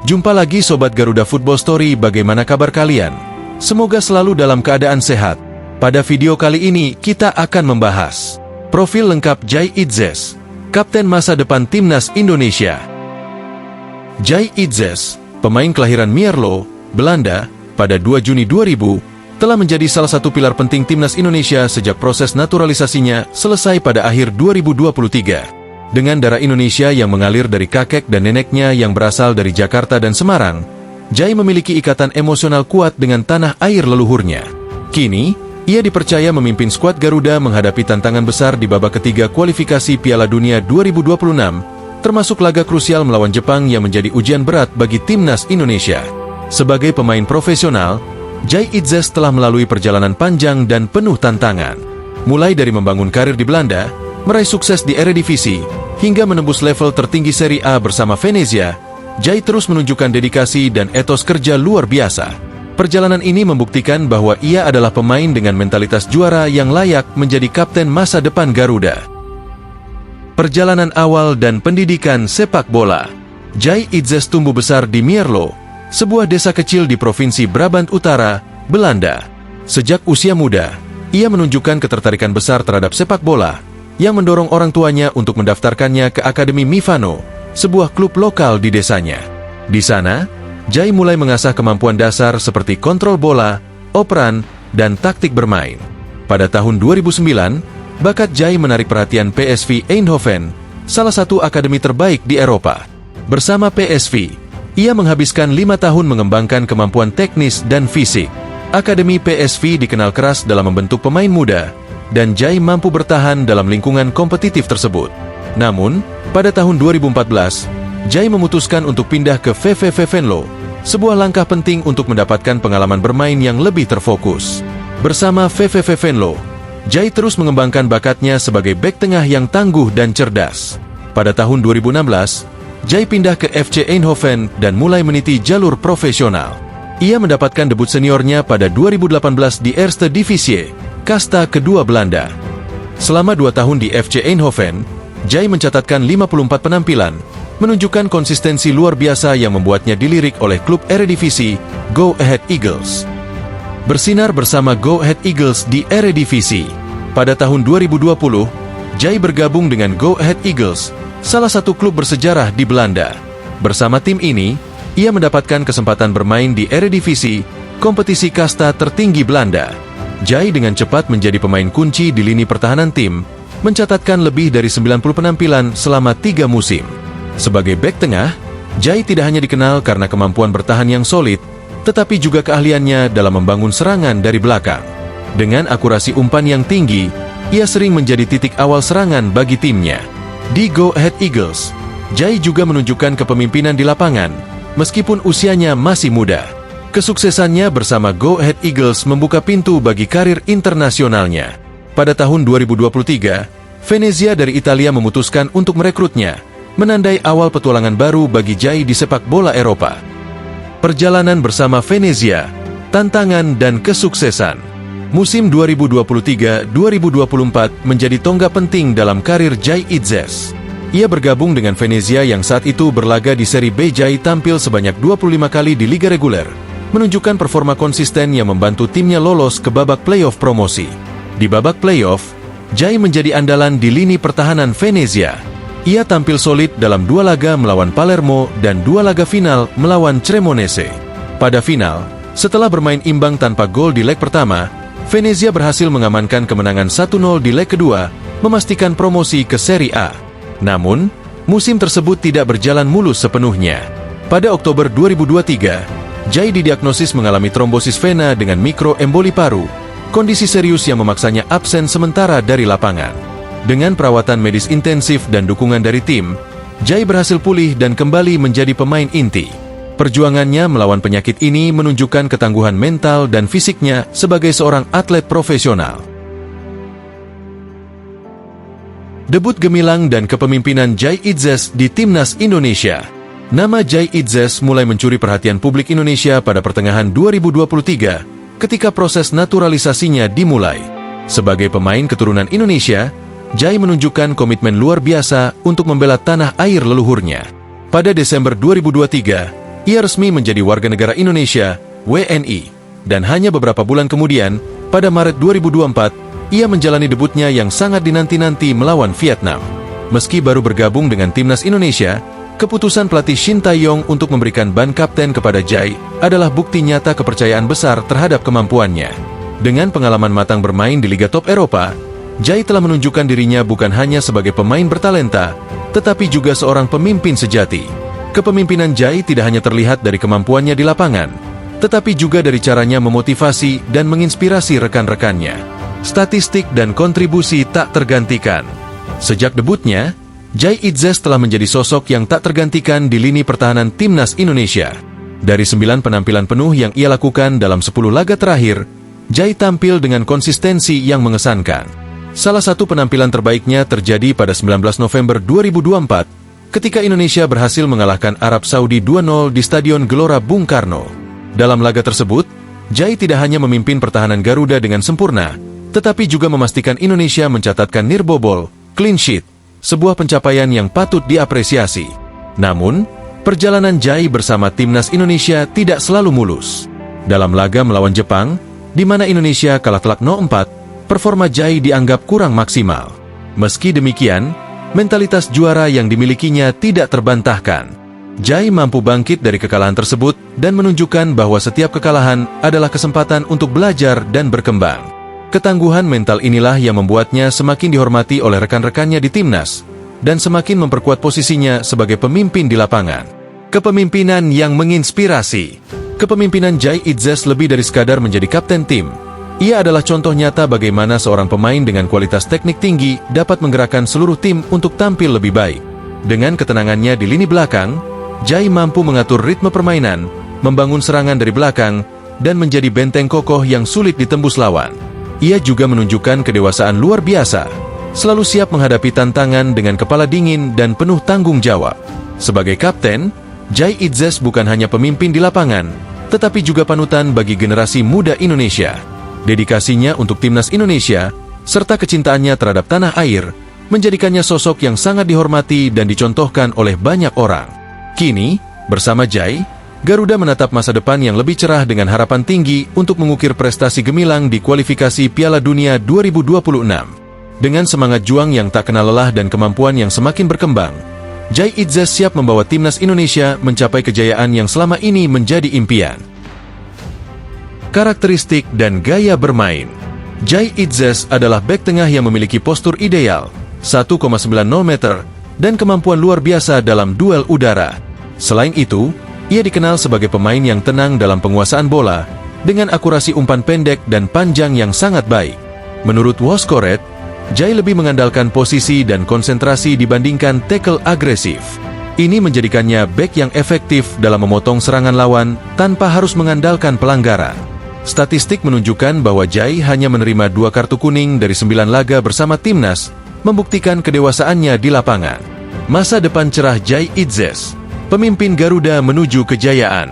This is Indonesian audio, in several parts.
Jumpa lagi Sobat Garuda Football Story, bagaimana kabar kalian? Semoga selalu dalam keadaan sehat. Pada video kali ini, kita akan membahas profil lengkap Jai Itzes, kapten masa depan Timnas Indonesia. Jai Itzes, pemain kelahiran Mierlo, Belanda, pada 2 Juni 2000, telah menjadi salah satu pilar penting Timnas Indonesia sejak proses naturalisasinya selesai pada akhir 2023. Dengan darah Indonesia yang mengalir dari kakek dan neneknya yang berasal dari Jakarta dan Semarang, Jai memiliki ikatan emosional kuat dengan tanah air leluhurnya. Kini, ia dipercaya memimpin skuad Garuda menghadapi tantangan besar di babak ketiga kualifikasi Piala Dunia 2026, termasuk laga krusial melawan Jepang yang menjadi ujian berat bagi Timnas Indonesia. Sebagai pemain profesional, Jai Itzes telah melalui perjalanan panjang dan penuh tantangan. Mulai dari membangun karir di Belanda, meraih sukses di Eredivisie, hingga menembus level tertinggi Serie A bersama Venezia, Jai terus menunjukkan dedikasi dan etos kerja luar biasa. Perjalanan ini membuktikan bahwa ia adalah pemain dengan mentalitas juara yang layak menjadi kapten masa depan Garuda. Perjalanan awal dan pendidikan sepak bola. Jai Itzes tumbuh besar di Mierlo, sebuah desa kecil di Provinsi Brabant Utara, Belanda. Sejak usia muda, ia menunjukkan ketertarikan besar terhadap sepak bola, yang mendorong orang tuanya untuk mendaftarkannya ke Akademi Mifano, sebuah klub lokal di desanya. Di sana, Jai mulai mengasah kemampuan dasar seperti kontrol bola, operan, dan taktik bermain. Pada tahun 2009, bakat Jai menarik perhatian PSV Eindhoven, salah satu akademi terbaik di Eropa. Bersama PSV, ia menghabiskan 5 tahun mengembangkan kemampuan teknis dan fisik. Akademi PSV dikenal keras dalam membentuk pemain muda, dan Jai mampu bertahan dalam lingkungan kompetitif tersebut. Namun, pada tahun 2014, Jai memutuskan untuk pindah ke VVV Venlo, sebuah langkah penting untuk mendapatkan pengalaman bermain yang lebih terfokus. Bersama VVV Venlo, Jai terus mengembangkan bakatnya sebagai bek tengah yang tangguh dan cerdas. Pada tahun 2016, Jai pindah ke FC Eindhoven dan mulai meniti jalur profesional. Ia mendapatkan debut seniornya pada 2018 di Eerste Divisie, kasta kedua Belanda. Selama 2 tahun di FC Eindhoven, Jai mencatatkan 54 penampilan, menunjukkan konsistensi luar biasa yang membuatnya dilirik oleh klub Eredivisie, Go Ahead Eagles. Bersinar bersama Go Ahead Eagles di Eredivisie. Pada tahun 2020, Jai bergabung dengan Go Ahead Eagles, salah satu klub bersejarah di Belanda. Bersama tim ini, ia mendapatkan kesempatan bermain di Eredivisie, kompetisi kasta tertinggi Belanda. Jai dengan cepat menjadi pemain kunci di lini pertahanan tim, mencatatkan lebih dari 90 penampilan selama 3 musim. Sebagai bek tengah, Jai tidak hanya dikenal karena kemampuan bertahan yang solid, tetapi juga keahliannya dalam membangun serangan dari belakang. Dengan akurasi umpan yang tinggi, ia sering menjadi titik awal serangan bagi timnya. Di Go Ahead Eagles, Jai juga menunjukkan kepemimpinan di lapangan, meskipun usianya masih muda. Kesuksesannya bersama Go Ahead Eagles membuka pintu bagi karir internasionalnya. Pada tahun 2023, Venezia dari Italia memutuskan untuk merekrutnya, menandai awal petualangan baru bagi Jai di sepak bola Eropa. Perjalanan bersama Venezia, tantangan dan kesuksesan. Musim 2023-2024 menjadi tonggak penting dalam karir Jai Itzes. Ia bergabung dengan Venezia yang saat itu berlaga di Serie B. Jai tampil sebanyak 25 kali di liga reguler, menunjukkan performa konsisten yang membantu timnya lolos ke babak playoff promosi. Di babak playoff, Jai menjadi andalan di lini pertahanan Venezia. Ia tampil solid dalam 2 laga melawan Palermo dan 2 laga final melawan Cremonese. Pada final, setelah bermain imbang tanpa gol di leg pertama, Venezia berhasil mengamankan kemenangan 1-0 di leg kedua, memastikan promosi ke Serie A. Namun, musim tersebut tidak berjalan mulus sepenuhnya. Pada Oktober 2023, Jai didiagnosis mengalami trombosis vena dengan mikroemboli paru, kondisi serius yang memaksanya absen sementara dari lapangan. Dengan perawatan medis intensif dan dukungan dari tim, Jai berhasil pulih dan kembali menjadi pemain inti. Perjuangannya melawan penyakit ini menunjukkan ketangguhan mental dan fisiknya sebagai seorang atlet profesional. Debut gemilang dan kepemimpinan Jai Itzes di Timnas Indonesia. Nama Jai Itzes mulai mencuri perhatian publik Indonesia pada pertengahan 2023, ketika proses naturalisasinya dimulai. Sebagai pemain keturunan Indonesia, Jai menunjukkan komitmen luar biasa untuk membela tanah air leluhurnya. Pada Desember 2023, ia resmi menjadi warga negara Indonesia, WNI. Dan hanya beberapa bulan kemudian, pada Maret 2024, ia menjalani debutnya yang sangat dinanti-nanti melawan Vietnam. Meski baru bergabung dengan timnas Indonesia, keputusan pelatih Shin Tae-yong untuk memberikan ban kapten kepada Jai adalah bukti nyata kepercayaan besar terhadap kemampuannya. Dengan pengalaman matang bermain di Liga Top Eropa, Jai telah menunjukkan dirinya bukan hanya sebagai pemain bertalenta, tetapi juga seorang pemimpin sejati. Kepemimpinan Jai tidak hanya terlihat dari kemampuannya di lapangan, tetapi juga dari caranya memotivasi dan menginspirasi rekan-rekannya. Statistik dan kontribusi tak tergantikan. Sejak debutnya, Jai Itzes telah menjadi sosok yang tak tergantikan di lini pertahanan timnas Indonesia. Dari 9 penampilan penuh yang ia lakukan dalam 10 laga terakhir, Jai tampil dengan konsistensi yang mengesankan. Salah satu penampilan terbaiknya terjadi pada 19 November 2024, ketika Indonesia berhasil mengalahkan Arab Saudi 2-0 di Stadion Gelora Bung Karno. Dalam laga tersebut, Jai tidak hanya memimpin pertahanan Garuda dengan sempurna, tetapi juga memastikan Indonesia mencatatkan nirbobol, clean sheet, sebuah pencapaian yang patut diapresiasi. Namun, perjalanan Jai bersama timnas Indonesia tidak selalu mulus. Dalam laga melawan Jepang, di mana Indonesia kalah telak 0-4, performa Jai dianggap kurang maksimal. Meski demikian, mentalitas juara yang dimilikinya tidak terbantahkan. Jai mampu bangkit dari kekalahan tersebut dan menunjukkan bahwa setiap kekalahan adalah kesempatan untuk belajar dan berkembang. Ketangguhan mental inilah yang membuatnya semakin dihormati oleh rekan-rekannya di timnas dan semakin memperkuat posisinya sebagai pemimpin di lapangan. Kepemimpinan yang menginspirasi. Kepemimpinan Jai Itzes lebih dari sekadar menjadi kapten tim. Ia adalah contoh nyata bagaimana seorang pemain dengan kualitas teknik tinggi dapat menggerakkan seluruh tim untuk tampil lebih baik. Dengan ketenangannya di lini belakang, Jai mampu mengatur ritme permainan, membangun serangan dari belakang, dan menjadi benteng kokoh yang sulit ditembus lawan. Ia juga menunjukkan kedewasaan luar biasa, selalu siap menghadapi tantangan dengan kepala dingin dan penuh tanggung jawab. Sebagai kapten, Jai Itzes bukan hanya pemimpin di lapangan, tetapi juga panutan bagi generasi muda Indonesia. Dedikasinya untuk timnas Indonesia, serta kecintaannya terhadap tanah air, menjadikannya sosok yang sangat dihormati dan dicontohkan oleh banyak orang. Kini, bersama Jai, Garuda menatap masa depan yang lebih cerah dengan harapan tinggi untuk mengukir prestasi gemilang di kualifikasi Piala Dunia 2026. Dengan semangat juang yang tak kenal lelah dan kemampuan yang semakin berkembang, Jai Itzes siap membawa timnas Indonesia mencapai kejayaan yang selama ini menjadi impian. Karakteristik dan gaya bermain. Jai Itzes adalah bek tengah yang memiliki postur ideal, 1,90 meter, dan kemampuan luar biasa dalam duel udara. Selain itu, ia dikenal sebagai pemain yang tenang dalam penguasaan bola, dengan akurasi umpan pendek dan panjang yang sangat baik. Menurut Woscoret, Jai lebih mengandalkan posisi dan konsentrasi dibandingkan tackle agresif. Ini menjadikannya bek yang efektif dalam memotong serangan lawan tanpa harus mengandalkan pelanggaran. Statistik menunjukkan bahwa Jai hanya menerima 2 kartu kuning dari 9 laga bersama timnas, membuktikan kedewasaannya di lapangan. Masa depan cerah Jai Itzes. Pemimpin Garuda menuju kejayaan.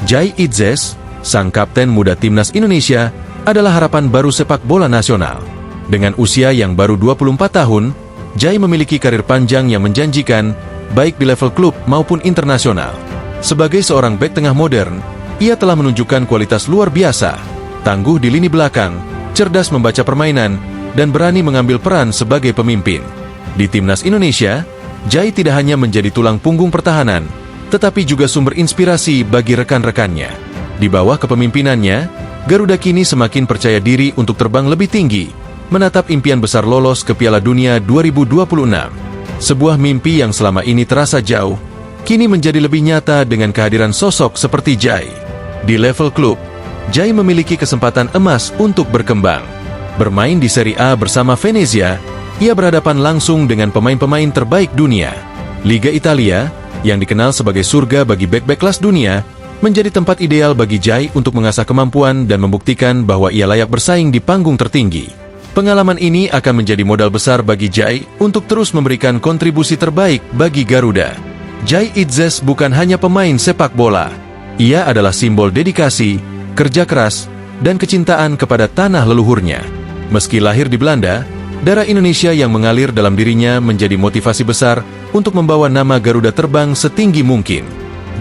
Jai Itzes, sang kapten muda timnas Indonesia, adalah harapan baru sepak bola nasional. Dengan usia yang baru 24 tahun, Jai memiliki karir panjang yang menjanjikan, baik di level klub maupun internasional. Sebagai seorang bek tengah modern, ia telah menunjukkan kualitas luar biasa, tangguh di lini belakang, cerdas membaca permainan, dan berani mengambil peran sebagai pemimpin. Di timnas Indonesia, Jai tidak hanya menjadi tulang punggung pertahanan, tetapi juga sumber inspirasi bagi rekan-rekannya. Di bawah kepemimpinannya, Garuda kini semakin percaya diri untuk terbang lebih tinggi, menatap impian besar lolos ke Piala Dunia 2026. Sebuah mimpi yang selama ini terasa jauh, kini menjadi lebih nyata dengan kehadiran sosok seperti Jai. Di level klub, Jai memiliki kesempatan emas untuk berkembang. Bermain di Serie A bersama Venezia, ia berhadapan langsung dengan pemain-pemain terbaik dunia. Liga Italia, yang dikenal sebagai surga bagi bek-bek kelas dunia, menjadi tempat ideal bagi Jai untuk mengasah kemampuan dan membuktikan bahwa ia layak bersaing di panggung tertinggi. Pengalaman ini akan menjadi modal besar bagi Jai untuk terus memberikan kontribusi terbaik bagi Garuda. Jai Itzes bukan hanya pemain sepak bola. Ia adalah simbol dedikasi, kerja keras, dan kecintaan kepada tanah leluhurnya. Meski lahir di Belanda, darah Indonesia yang mengalir dalam dirinya menjadi motivasi besar untuk membawa nama Garuda terbang setinggi mungkin.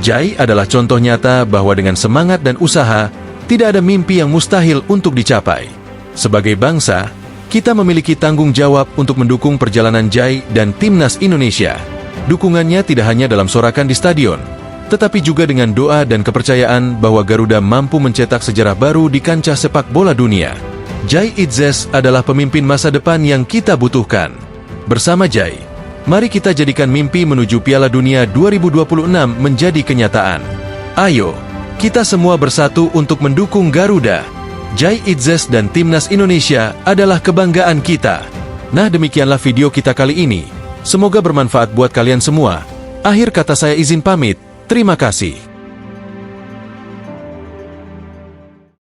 Jai adalah contoh nyata bahwa dengan semangat dan usaha, tidak ada mimpi yang mustahil untuk dicapai. Sebagai bangsa, kita memiliki tanggung jawab untuk mendukung perjalanan Jai dan Timnas Indonesia. Dukungannya tidak hanya dalam sorakan di stadion, tetapi juga dengan doa dan kepercayaan bahwa Garuda mampu mencetak sejarah baru di kancah sepak bola dunia. Jai Itzes adalah pemimpin masa depan yang kita butuhkan. Bersama Jai, mari kita jadikan mimpi menuju Piala Dunia 2026 menjadi kenyataan. Ayo, kita semua bersatu untuk mendukung Garuda. Jai Itzes dan Timnas Indonesia adalah kebanggaan kita. Nah, demikianlah video kita kali ini. Semoga bermanfaat buat kalian semua. Akhir kata saya izin pamit. Terima kasih.